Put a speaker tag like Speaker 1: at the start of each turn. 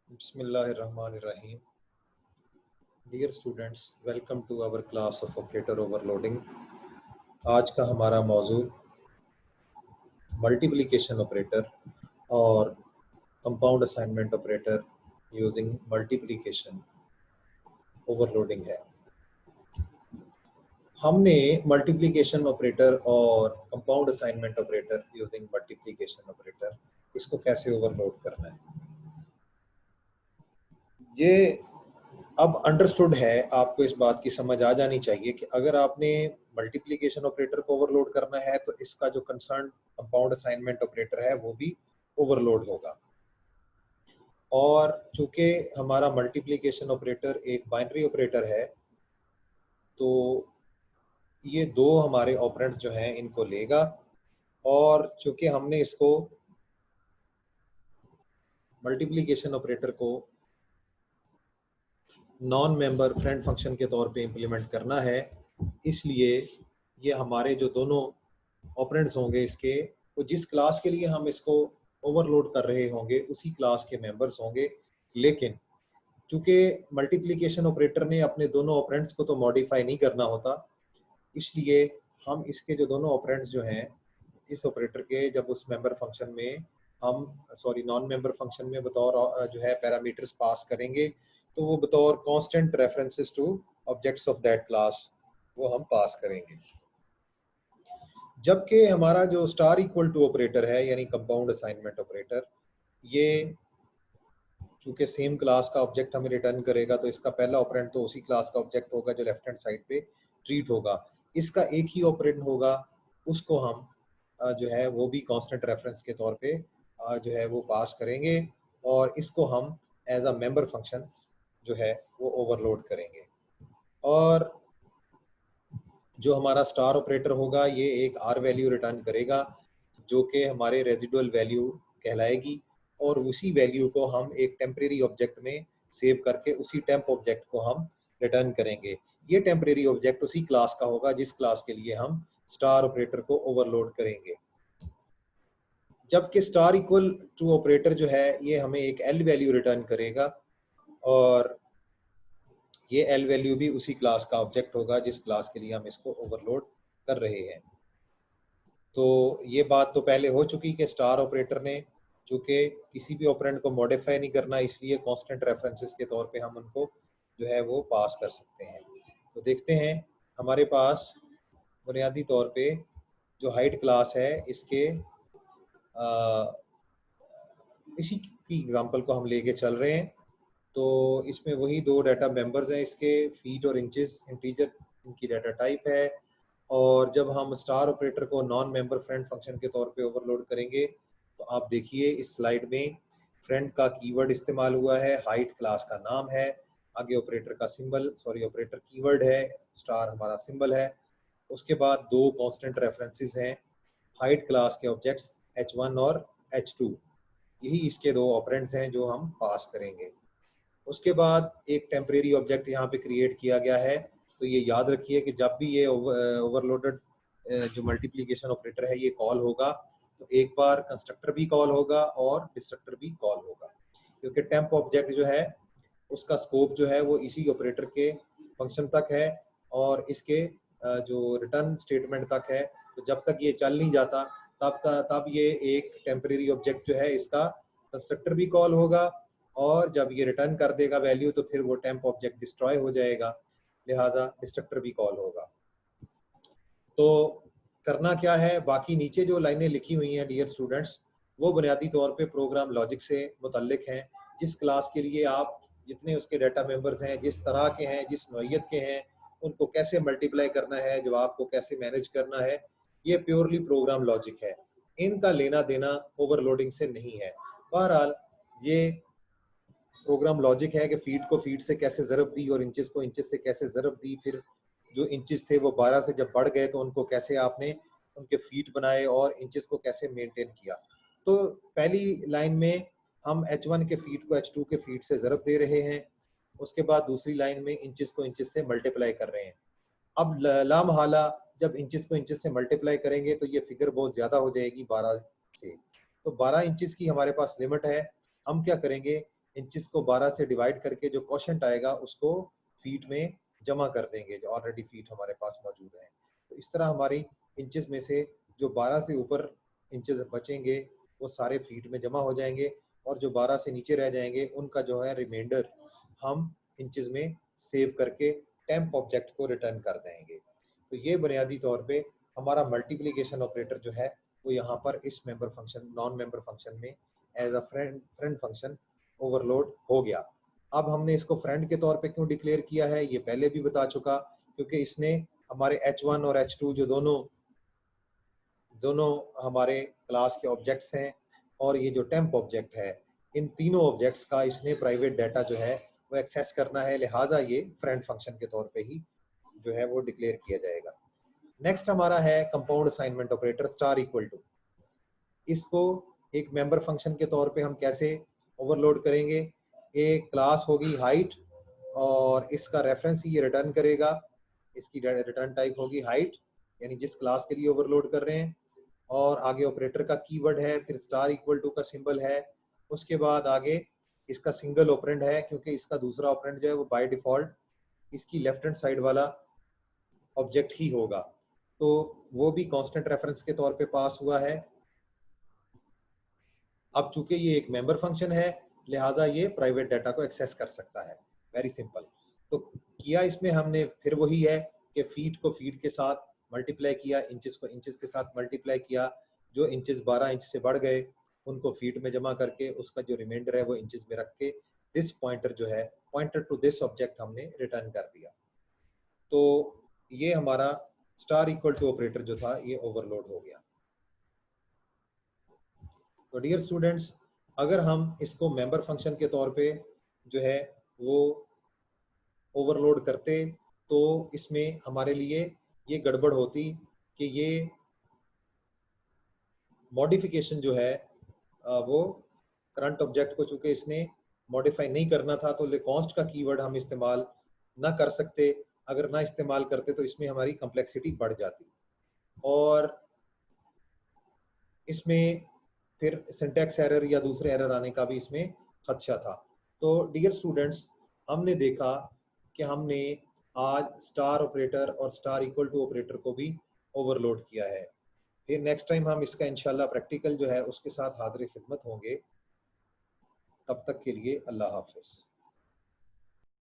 Speaker 1: Bismillahirrahmanirrahim. Dear students, welcome to our class of operator overloading. आज का हमारा मौजू मल्टीप्लिकेशन ऑपरेटर और compound assignment operator using multiplication overloading है। हमने मल्टीप्लिकेशन ऑपरेटर और compound assignment operator using multiplication operator इसको कैसे ओवरलोड करना है, ये अब अंडरस्टूड है। आपको इस बात की समझ आ जानी चाहिए कि अगर आपने मल्टीप्लिकेशन ऑपरेटर को ओवरलोड करना है तो इसका जो कंसर्न कंपाउंड असाइनमेंट ऑपरेटर है वो भी ओवरलोड होगा। और चूंकि हमारा मल्टीप्लिकेशन ऑपरेटर एक बाइनरी ऑपरेटर है तो ये दो हमारे ऑपरेंड्स जो हैं इनको लेगा, और चूंकि हमने इसको मल्टीप्लिकेशन ऑपरेटर को नॉन मेंबर फ्रेंड फंक्शन के तौर पे इम्प्लीमेंट करना है, इसलिए ये हमारे जो दोनों ऑपरेंड्स होंगे इसके, वो जिस क्लास के लिए हम इसको ओवरलोड कर रहे होंगे उसी क्लास के मेंबर्स होंगे। लेकिन चूंकि मल्टीप्लिकेशन ऑपरेटर ने अपने दोनों ऑपरेंड्स को तो मॉडिफाई नहीं करना होता, इसलिए हम इसके जो दोनों ऑपरेंड्स जो हैं इस ऑपरेटर के, जब उस मेंबर फंक्शन में हम नॉन मेंबर फंक्शन में बतौर जो है पैरामीटर्स पास करेंगे, तो वो बतौर constant references two objects of that class वो हम पास करेंगे। जबकि हमारा जो स्टार इक्वल टू ऑपरेटर है यानी कंपाउंड असाइनमेंट ऑपरेटर, ये चूंकि सेम क्लास का ऑब्जेक्ट हमें रिटर्न करेगा तो इसका पहला ऑपरेंड तो उसी क्लास का ऑब्जेक्ट होगा जो लेफ्ट हैंड साइड पे ट्रीट होगा। इसका एक ही ऑपरेंड होगा, उसको हम जो है वो भी कांस्टेंट रेफरेंस के तौर पे जो है वो पास करेंगे, और इसको हम एज अ मेंबर फंक्शन जो है वो ओवरलोड करेंगे। और जो हमारा स्टार ऑपरेटर होगा ये एक आर वैल्यू रिटर्न करेगा जो कि हमारे रेजिडुअल वैल्यू कहलाएगी, और उसी वैल्यू को हम एक टेम्परेरी ऑब्जेक्ट में सेव करके उसी टेम्प ऑब्जेक्ट को हम रिटर्न करेंगे। ये टेम्परेरी ऑब्जेक्ट उसी क्लास का होगा जिस क्लास के लिए हम स्टार ऑपरेटर को ओवरलोड करेंगे। जबकि स्टार इक्वल टू ऑपरेटर जो है ये हमें एक एल वैल्यू रिटर्न करेगा, और ये एल वैल्यू भी उसी क्लास का ऑब्जेक्ट होगा जिस क्लास के लिए हम इसको ओवरलोड कर रहे हैं। तो ये बात तो पहले हो चुकी कि स्टार ऑपरेटर ने चूंकि किसी भी ऑपरेंड को मॉडिफाई नहीं करना, इसलिए कांस्टेंट रेफरेंसेस के तौर पे हम उनको जो है वो पास कर सकते हैं। तो देखते हैं हमारे पास बुनियादी तौर पे जो हाइट क्लास है इसके इसी की एग्जांपल को हम लेके चल रहे हैं। तो इसमें वही दो डाटा मेंबर्स हैं इसके, फीट और इंचेस इंटीजर इनकी डाटा टाइप है। और जब हम स्टार ऑपरेटर को नॉन मेंबर फ्रेंड फंक्शन के तौर पे ओवरलोड करेंगे तो आप देखिए इस स्लाइड में फ्रेंड का कीवर्ड इस्तेमाल हुआ है, हाइट क्लास का नाम है, आगे ऑपरेटर का सिंबल ऑपरेटर कीवर्ड है, स्टार हमारा सिंबल है। उसके बाद दो कांस्टेंट रेफरेंसेस हैं हाइट क्लास के ऑब्जेक्ट्स h1 और h2, यही इसके दो ऑपरेंड्स हैं जो हम पास करेंगे। उसके बाद एक टेम्परेरी ऑब्जेक्ट यहाँ पे क्रिएट किया गया है। तो ये याद रखिए कि जब भी ये ओवरलोडेड जो मल्टीप्लिकेशन ऑपरेटर है ये कॉल होगा तो एक बार कंस्ट्रक्टर भी कॉल होगा और डिस्ट्रक्टर भी कॉल होगा, क्योंकि टेम्प ऑब्जेक्ट जो है उसका स्कोप जो है वो इसी ऑपरेटर के फंक्शन तक है और इसके जो रिटर्न स्टेटमेंट तक है। तो जब तक ये चल नहीं जाता तब ये एक टेम्परेरी ऑब्जेक्ट जो है इसका कंस्ट्रक्टर भी कॉल होगा, और जब ये रिटर्न कर देगा वैल्यू तो फिर वो टेम्प ऑब्जेक्ट डिस्ट्रॉय हो जाएगा, लिहाजा डिस्ट्रक्टर भी कॉल होगा। तो करना क्या है, बाकी नीचे जो लाइनें लिखी हुई हैं डियर स्टूडेंट्स वो बुनियादी तौर पे प्रोग्राम लॉजिक से मुतल्लिक हैं। जिस क्लास के लिए आप जितने उसके डाटा मेंबर्स हैं, जिस तरह के हैं, जिस नौइयत के हैं, उनको कैसे मल्टीप्लाई करना है, जवाब को कैसे मैनेज करना है, ये प्योरली प्रोग्राम लॉजिक है। इनका लेना देना ओवरलोडिंग से नहीं है। बहरहाल ये प्रोग्राम लॉजिक है कि फीट को फीट से कैसे ज़रब दी और इंचेस को इंचेस से कैसे ज़रब दी, फिर जो इंचेस थे वो 12 से जब बढ़ गए तो उनको कैसे आपने उनके फीट बनाए और इंचेस को कैसे मेंटेन किया। तो पहली लाइन में हम h1 के फीट को h2 के फीट से ज़रब दे रहे हैं, उसके बाद दूसरी लाइन में इंचेस को इंचेस से मल्टीप्लाई कर रहे हैं। अब लामहाला जब इंचेस को इंचेस से मल्टीप्लाई करेंगे तो ये फिगर बहुत ज़्यादा हो जाएगी 12 से। तो 12 इंचेस की हमारे पास लिमिट है। हम क्या करेंगे इंचेस को 12 से डिवाइड करके जो क्वोशंट आएगा उसको फीट में जमा कर देंगे, जो ऑलरेडी फीट हमारे पास मौजूद है। तो इस तरह हमारी इंचेस में से जो 12 से ऊपर इंचेस बचेंगे वो सारे फीट में जमा हो जाएंगे, और जो 12 से नीचे रह जाएंगे उनका जो है रिमाइंडर हम इंचेस में सेव करके टेम्प ऑब्जेक्ट को रिटर्न कर देंगे। तो ये बुनियादी तौर पे हमारा मल्टीप्लिकेशन ऑपरेटर जो है वो यहाँ पर इस member function non member function में as a friend function overload हो गया। अब हमने इसको फ्रेंड के तौर पे क्यों डिक्लेयर किया है ये पहले भी बता चुका, क्योंकि इसने हमारे h1 और h2 जो दोनों हमारे क्लास के ऑब्जेक्ट्स हैं, और ये जो टेम्प ऑब्जेक्ट है, इन तीनों ऑब्जेक्ट्स का इसने प्राइवेट डाटा जो है वो एक्सेस करना है, लिहाजा ये फ्रेंड फंक्शन के तौर पे ही जो है वो डिक्लेयर किया जाएगा। नेक्स्ट हमारा है compound assignment operator star equal to. इसको एक मेंबर फंक्शन के तौर पे हम कैसे ओवरलोड करेंगे? एक क्लास होगी हाइट और इसका रेफरेंस ही ये रिटर्न करेगा, इसकी रिटर्न टाइप होगी हाइट, यानी जिस क्लास के लिए ओवरलोड कर रहे हैं, और आगे ऑपरेटर का कीवर्ड है, फिर स्टार इक्वल टू का सिंबल है, उसके बाद आगे इसका सिंगल ऑपरेंड है, क्योंकि इसका दूसरा ऑपरेंड जो है वो बाय डिफॉल्ट इसकी लेफ्ट हैंड साइड वाला ऑब्जेक्ट ही होगा, तो वो भी कांस्टेंट रेफरेंस के तौर पे पास हुआ है। अब चूंकि ये एक मेंबर फंक्शन है लिहाजा ये प्राइवेट डाटा को एक्सेस कर सकता है, वेरी सिंपल। तो किया इसमें हमने फिर वही है कि फीट को फीट के साथ मल्टीप्लाई किया, इंचेस को इंचेस के साथ मल्टीप्लाई किया, जो इंचेस 12 इंच से बढ़ गए उनको फीट में जमा करके उसका जो रिमाइंडर है वो इंचेस में रख के दिस पॉइंटर जो है पॉइंटर टू दिस ऑब्जेक्ट हमने रिटर्न कर दिया। तो ये हमारा स्टार इक्वल टू ऑपरेटर जो था ये ओवरलोड हो गया। तो डियर स्टूडेंट्स, अगर हम इसको मेंबर फंक्शन के तौर पे जो है वो ओवरलोड करते तो इसमें हमारे लिए ये गड़बड़ होती कि ये मॉडिफिकेशन जो है वो करंट ऑब्जेक्ट को चूंकि इसने मॉडिफाई नहीं करना था तो कॉन्स्ट का कीवर्ड हम इस्तेमाल ना कर सकते, अगर ना इस्तेमाल करते तो इसमें हमारी कम्प्लेक्सिटी बढ़ जाती और इसमें फिर सिंटैक्स एरर या दूसरे एरर आने का भी इसमें खदशा था। तो डियर स्टूडेंट्स, हमने देखा कि हमने आज स्टार ऑपरेटर और स्टार इक्वल टू ऑपरेटर को भी ओवरलोड किया है। फिर नेक्स्ट टाइम हम इसका इंशाल्लाह प्रैक्टिकल जो है उसके साथ हाजिर खिदमत होंगे। तब तक के लिए अल्लाह हाफिज़।